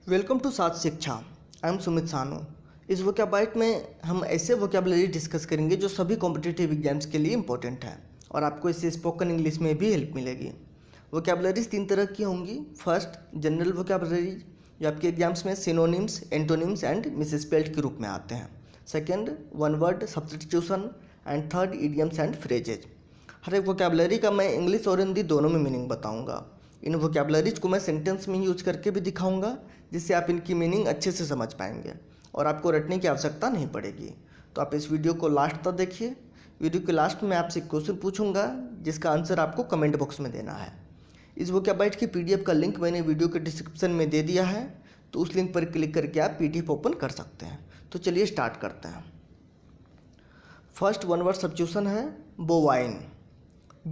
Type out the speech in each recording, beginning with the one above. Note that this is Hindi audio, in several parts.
वेलकम टू साथ शिक्षा। आई एम सुमित सानू। इस वोकैबाइट में हम ऐसे वोकैबुलरी डिस्कस करेंगे जो सभी कॉम्पिटिटिव एग्जाम्स के लिए इंपॉर्टेंट है और आपको इससे स्पोकन इंग्लिश में भी हेल्प मिलेगी। वोकैबुलरीज 3 तरह की होंगी। फर्स्ट, जनरल वोकैबुलरी जो आपके एग्जाम्स में सिनोनिम्स, एंटोनिम्स एंड मिसस्पेल्ड के रूप में आते हैं। Second, one word substitution and third, idioms and phrases. हर एक वोकैबुलरी का मैं इंग्लिश और हिंदी दोनों में मीनिंग बताऊंगा। इन वोकैबुलरीज को मैं सेंटेंस में यूज करके भी दिखाऊंगा जिससे आप इनकी मीनिंग अच्छे से समझ पाएंगे और आपको रटने की आवश्यकता नहीं पड़ेगी। तो आप इस वीडियो को लास्ट तक देखिए। वीडियो के लास्ट में आपसे क्वेश्चन पूछूंगा जिसका आंसर आपको कमेंट बॉक्स में देना है। इस वोकैबाइट की पीडीएफ का लिंक मैंने वीडियो के डिस्क्रिप्शन में दे दिया है, तो उस लिंक पर क्लिक करके आप पीडीएफ ओपन कर सकते हैं। तो चलिए स्टार्ट करते हैं। फर्स्ट वन वर्ड सब्स्टिट्यूशन है bovine.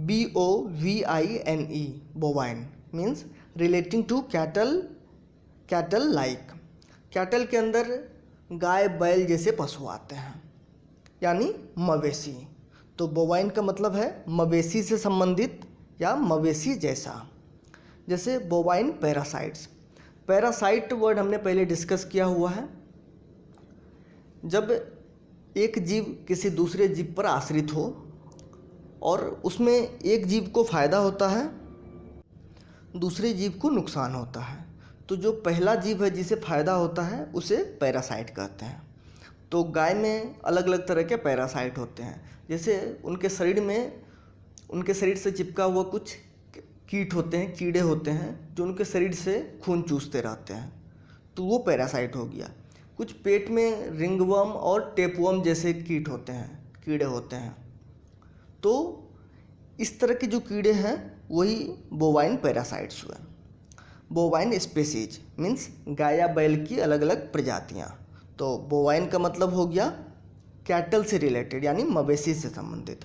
BOVINE, bovine means relating to cattle like. Cattle के अंदर गाय बैल जैसे पशु आते हैं, यानी मवेशी। तो बोवाइन का मतलब है मवेशी से संबंधित या मवेशी जैसा। जैसे बोवाइन पैरासाइट्स। पैरासाइट वर्ड हमने पहले डिस्कस किया हुआ है। जब एक जीव किसी दूसरे जीव पर आश्रित हो और उसमें एक जीव को फ़ायदा होता है, दूसरे जीव को नुकसान होता है, तो जो पहला जीव है जिसे फ़ायदा होता है उसे पैरासाइट कहते हैं। तो गाय में अलग अलग तरह के पैरासाइट होते हैं। जैसे उनके शरीर से चिपका हुआ कुछ कीट होते हैं, कीड़े होते हैं जो उनके शरीर से खून चूसते रहते हैं, तो वो पैरासाइट हो गया। कुछ पेट में रिंगवर्म और टेपवर्म जैसे कीट होते हैं, कीड़े होते हैं। तो इस तरह के जो कीड़े हैं वही बोवाइन पैरासाइट्स हुए। बोवाइन स्पेसीज मीन्स गाय या बैल की अलग अलग प्रजातियाँ। तो बोवाइन का मतलब हो गया कैटल से रिलेटेड, यानी मवेशी से संबंधित।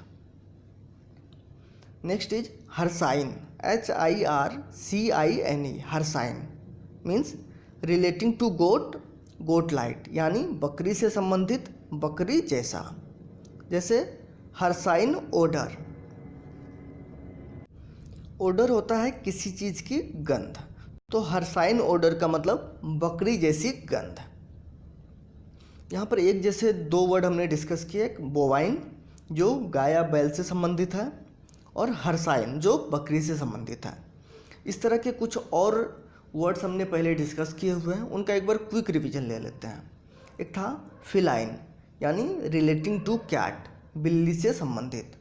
Next is hircine, HIRCINE, hircine means relating to goat like, यानी बकरी से संबंधित, बकरी जैसा। जैसे हर्साइन ओडर। ओडर होता है किसी चीज़ की गंध, तो हर्साइन ओडर का मतलब बकरी जैसी गंध। यहाँ पर एक जैसे 2 वर्ड हमने डिस्कस किए, एक बोवाइन जो गाय या बैल से संबंधित है और हर्साइन जो बकरी से संबंधित है। इस तरह के कुछ और वर्ड्स हमने पहले डिस्कस किए हुए हैं, उनका एक बार क्विक रिवीजन ले लेते हैं। एक था फिलाइन, यानी रिलेटिंग टू कैट, बिल्ली से संबंधित।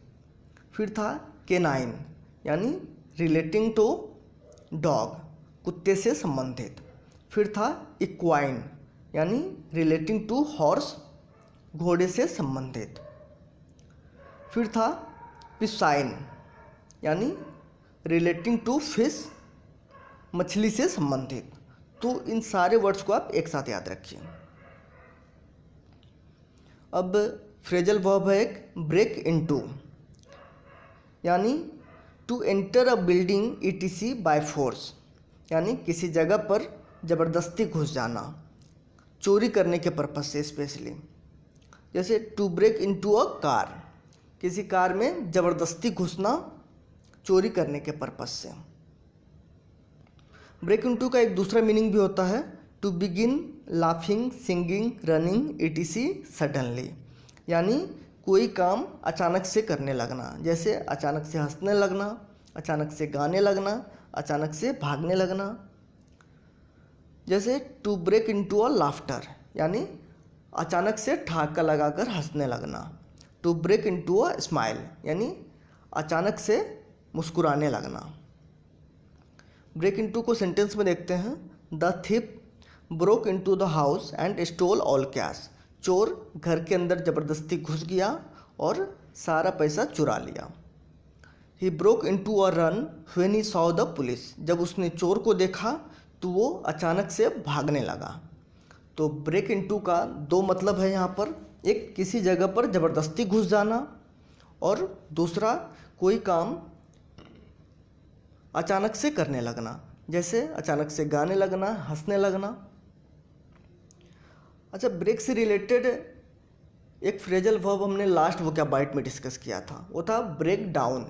फिर था केनाइन, यानी रिलेटिंग टू डॉग, कुत्ते से संबंधित। फिर था इक्वाइन, यानी रिलेटिंग टू हॉर्स, घोड़े से संबंधित। फिर था पिसाइन, यानी रिलेटिंग टू फिश, मछली से संबंधित। तो इन सारे वर्ड्स को आप एक साथ याद रखिए। अब फ्रेजल वर्ब है एक ब्रेक इनटू, यानी to enter a building ETC by force, यानी किसी जगह पर ज़बरदस्ती घुस जाना, चोरी करने के पर्पज़ से स्पेशली। जैसे to break into a car, किसी कार में ज़बरदस्ती घुसना चोरी करने के पर्पज़ से। ब्रेक इनटू का एक दूसरा मीनिंग भी होता है to begin laughing, singing, running ETC suddenly, यानी कोई काम अचानक से करने लगना। जैसे अचानक से हंसने लगना, अचानक से गाने लगना, अचानक से भागने लगना। जैसे to break into a laughter, यानी अचानक से ठहाका लगाकर हंसने लगना। To break into a smile, यानी अचानक से मुस्कुराने लगना। ब्रेक इनटू को सेंटेंस में देखते हैं। The thief broke into the house and stole all cash, चोर घर के अंदर ज़बरदस्ती घुस गया और सारा पैसा चुरा लिया। He broke into a run when he saw the police, जब उसने चोर को देखा तो वो अचानक से भागने लगा। तो ब्रेक इनटू का 2 मतलब है यहाँ पर। एक किसी जगह पर ज़बरदस्ती घुस जाना और दूसरा कोई काम अचानक से करने लगना, जैसे अचानक से गाने लगना, हंसने लगना। अच्छा, ब्रेक से रिलेटेड एक फ्रेजल वर्ब हमने लास्ट वोकैबाइट में डिस्कस किया था, वो था ब्रेक डाउन।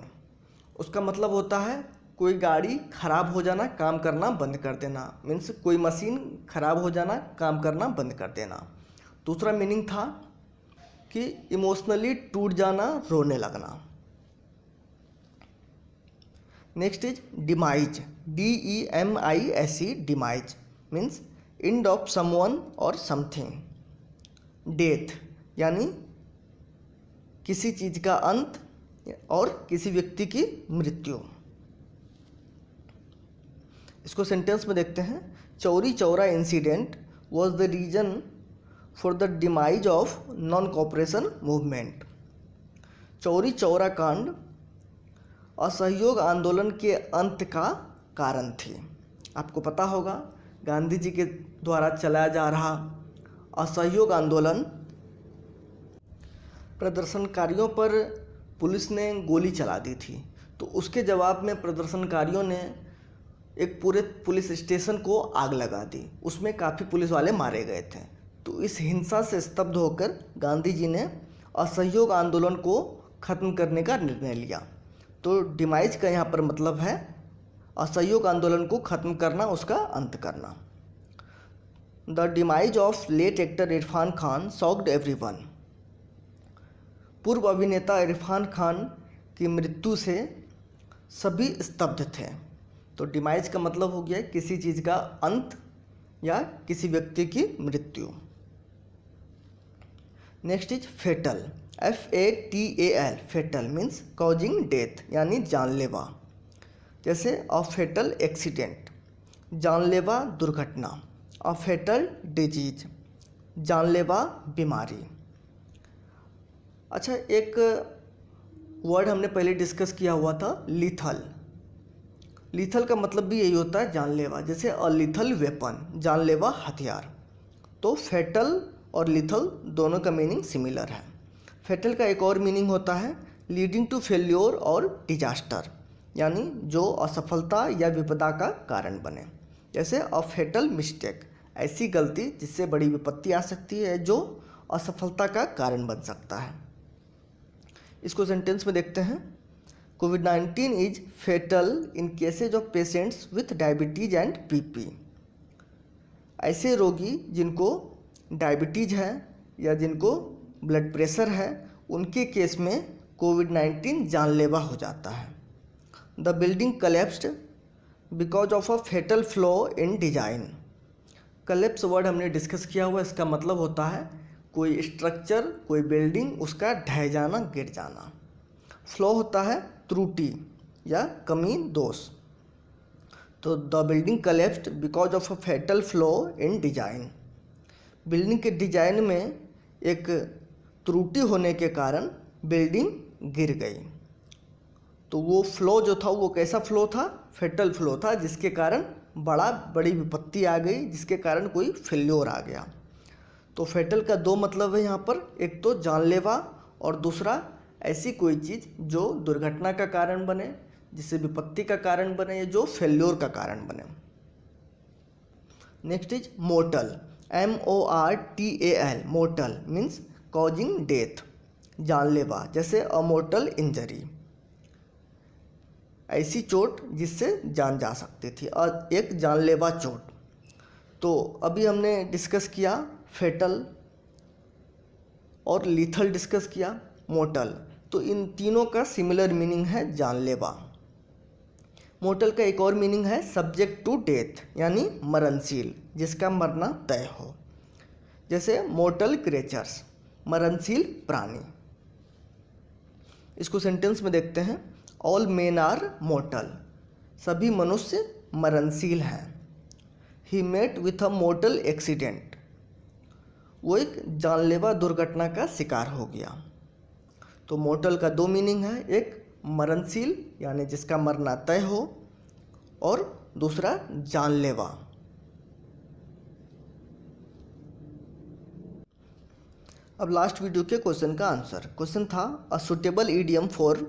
उसका मतलब होता है कोई गाड़ी खराब हो जाना, काम करना बंद कर देना, मीन्स कोई मशीन खराब हो जाना, काम करना बंद कर देना। दूसरा मीनिंग था कि इमोशनली टूट जाना, रोने लगना। Next is demise, DEMISE, demise means end of someone और समथिंग। डेथ यानी किसी चीज़ का अंत और किसी व्यक्ति की मृत्यु। इसको सेंटेंस में देखते हैं। Chauri Chaura incident was the reason for the demise of non cooperation movement. Chauri Chaura कांड असहयोग आंदोलन के अंत का कारण थी। आपको पता होगा गांधी जी के द्वारा चलाया जा रहा असहयोग आंदोलन, प्रदर्शनकारियों पर पुलिस ने गोली चला दी थी। तो उसके जवाब में प्रदर्शनकारियों ने एक पूरे पुलिस स्टेशन को आग लगा दी। उसमें काफ़ी पुलिस वाले मारे गए थे। तो इस हिंसा से स्तब्ध होकर गांधी जी ने असहयोग आंदोलन को ख़त्म करने का निर्णय लिया। तो डिमाइज का यहाँ पर मतलब है असहयोग आंदोलन को ख़त्म करना, उसका अंत करना। The demise of late actor Irfan Khan shocked everyone. पूर्व अभिनेता इरफान खान की मृत्यु से सभी स्तब्ध थे। तो डिमाइज का मतलब हो गया किसी चीज़ का अंत या किसी व्यक्ति की मृत्यु। Next is fatal, FATAL, fatal means causing death यानी जानलेवा। जैसे अ फेटल एक्सीडेंट, जानलेवा दुर्घटना। अ फेटल डिजीज, जानलेवा बीमारी। अच्छा, एक वर्ड हमने पहले डिस्कस किया हुआ था, लीथल। लीथल का मतलब भी यही होता है, जानलेवा। जैसे अ लीथल वेपन, जानलेवा हथियार। तो फेटल और लीथल दोनों का मीनिंग सिमिलर है। फेटल का एक और मीनिंग होता है लीडिंग टू फेल्योर और डिजास्टर, यानी जो असफलता या विपदा का कारण बने। जैसे अ फेटल मिस्टेक, ऐसी गलती जिससे बड़ी विपत्ति आ सकती है, जो असफलता का कारण बन सकता है। इसको सेंटेंस में देखते हैं। कोविड-19 is fatal in cases of patients with diabetes and BP। ऐसे रोगी जिनको डायबिटीज है या जिनको ब्लड प्रेशर है, उनके केस में कोविड-19 जानलेवा हो जाता है। The building collapsed because of a fatal flaw in design. Collapse word हमने डिस्कस किया हुआ, इसका मतलब होता है कोई स्ट्रक्चर, कोई बिल्डिंग, उसका ढह जाना, गिर जाना। फ्लॉ होता है त्रुटि या कमी, दोष। तो the building collapsed because of a fatal flaw in design. Building के डिजाइन में एक त्रुटि होने के कारण बिल्डिंग गिर गई। तो वो फ्लो जो था वो कैसा फ्लो था? फेटल फ्लो था, जिसके कारण बड़ी विपत्ति आ गई, जिसके कारण कोई फेल्योर आ गया। तो फेटल का दो मतलब है यहाँ पर, एक तो जानलेवा और दूसरा ऐसी कोई चीज़ जो दुर्घटना का कारण बने, जिससे विपत्ति का कारण बने, या जो फेल्योर का कारण बने। Next is mortar, MORTAL, mortar means causing death, जानलेवा। जैसे अ मोर्टल इंजरी, ऐसी चोट जिससे जान जा सकती थी, और एक जानलेवा चोट। तो अभी हमने डिस्कस किया फेटल और लीथल, डिस्कस किया मोर्टल। तो इन तीनों का सिमिलर मीनिंग है जानलेवा। मोर्टल का एक और मीनिंग है सब्जेक्ट टू डेथ, यानी मरणशील, जिसका मरना तय हो। जैसे मोर्टल क्रिएचर्स, मरणशील प्राणी। इसको सेंटेंस में देखते हैं। ऑल मेन आर मोर्टल, सभी मनुष्य मरणशील हैं। He met with a mortal accident, वो एक जानलेवा दुर्घटना का शिकार हो गया। तो मोर्टल का दो मीनिंग है, एक मरणशील यानी जिसका मरना तय हो, और दूसरा जानलेवा। अब लास्ट वीडियो के क्वेश्चन का आंसर। क्वेश्चन था a suitable idiom for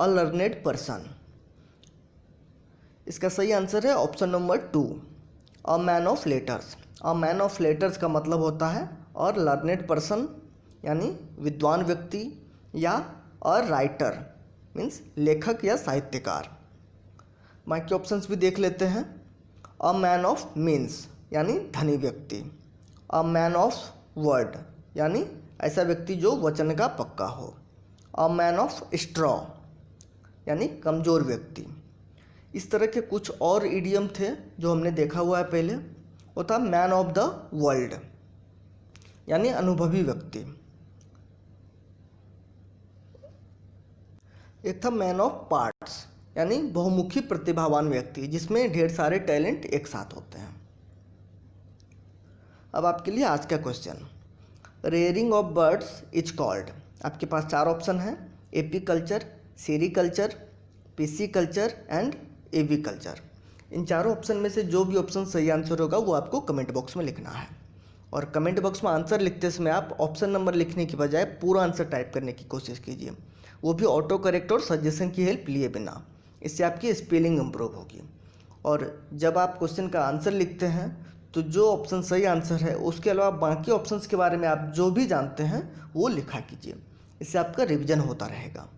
a learned person. इसका सही आंसर है option number 2, a man of letters. A man of letters का मतलब होता है और लर्नेड पर्सन यानी विद्वान व्यक्ति, या अ राइटर मीन्स लेखक या साहित्यकार। बाकी ऑप्शंस भी देख लेते हैं। अ मैन ऑफ मीन्स यानी धनी व्यक्ति, अ मैन ऑफ वर्ड यानी ऐसा व्यक्ति जो वचन का पक्का हो, अ मैन ऑफ स्ट्रॉ यानी कमज़ोर व्यक्ति। इस तरह के कुछ और इडियम थे जो हमने देखा हुआ है पहले। वो था मैन ऑफ द वर्ल्ड यानी अनुभवी व्यक्ति, एक था मैन ऑफ पार्ट्स यानी बहुमुखी प्रतिभावान व्यक्ति जिसमें ढेर सारे टैलेंट एक साथ होते हैं। अब आपके लिए आज का question, rearing of birds is called. आपके पास 4 ऑप्शन हैं, एपीकल्चर, सेरीकल्चर, पिसिकल्चर एंड एविकल्चर। इन चारों ऑप्शन में से जो भी ऑप्शन सही आंसर होगा वो आपको कमेंट बॉक्स में लिखना है। और कमेंट बॉक्स में आंसर लिखते समय आप ऑप्शन नंबर लिखने की बजाय पूरा आंसर टाइप करने की कोशिश कीजिए, वो भी ऑटो करेक्ट और सजेशन की हेल्प लिए बिना। इससे आपकी स्पेलिंग इम्प्रूव होगी। और जब आप क्वेश्चन का आंसर लिखते हैं तो जो ऑप्शन सही आंसर है उसके अलावा बाकी ऑप्शंस के बारे में आप जो भी जानते हैं वो लिखा कीजिए। इससे आपका रिवीजन होता रहेगा।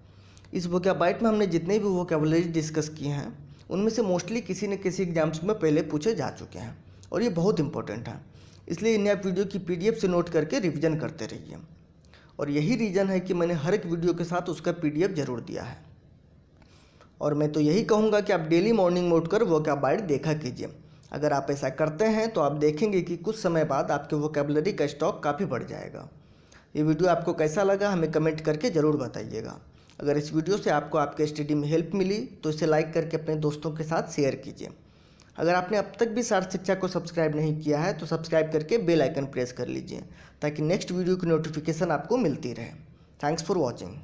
इस वोकैबुलरी में हमने जितने भी वोकैबुलरी डिस्कस किए हैं उनमें से मोस्टली किसी न किसी एग्जाम्स में पहले पूछे जा चुके हैं और ये बहुत इंपॉर्टेंट है। इसलिए इन्हें आप वीडियो की PDF से नोट करके रिवीजन करते रहिए। और यही रीज़न है कि मैंने हर एक वीडियो के साथ उसका PDF ज़रूर दिया है। और मैं तो यही कहूँगा कि आप डेली मॉर्निंग में उठकर वोकैबुलरी देखा कीजिए। अगर आप ऐसा करते हैं तो आप देखेंगे कि कुछ समय बाद आपके वोकैबुलरी का स्टॉक काफ़ी बढ़ जाएगा। ये वीडियो आपको कैसा लगा हमें कमेंट करके ज़रूर बताइएगा। अगर इस वीडियो से आपको आपके स्टडी में हेल्प मिली तो इसे लाइक करके अपने दोस्तों के साथ शेयर कीजिए। अगर आपने अब तक भी सार्थ शिक्षा को सब्सक्राइब नहीं किया है तो सब्सक्राइब करके बेल आइकन प्रेस कर लीजिए ताकि नेक्स्ट वीडियो की नोटिफिकेशन आपको मिलती रहे। Thanks for watching.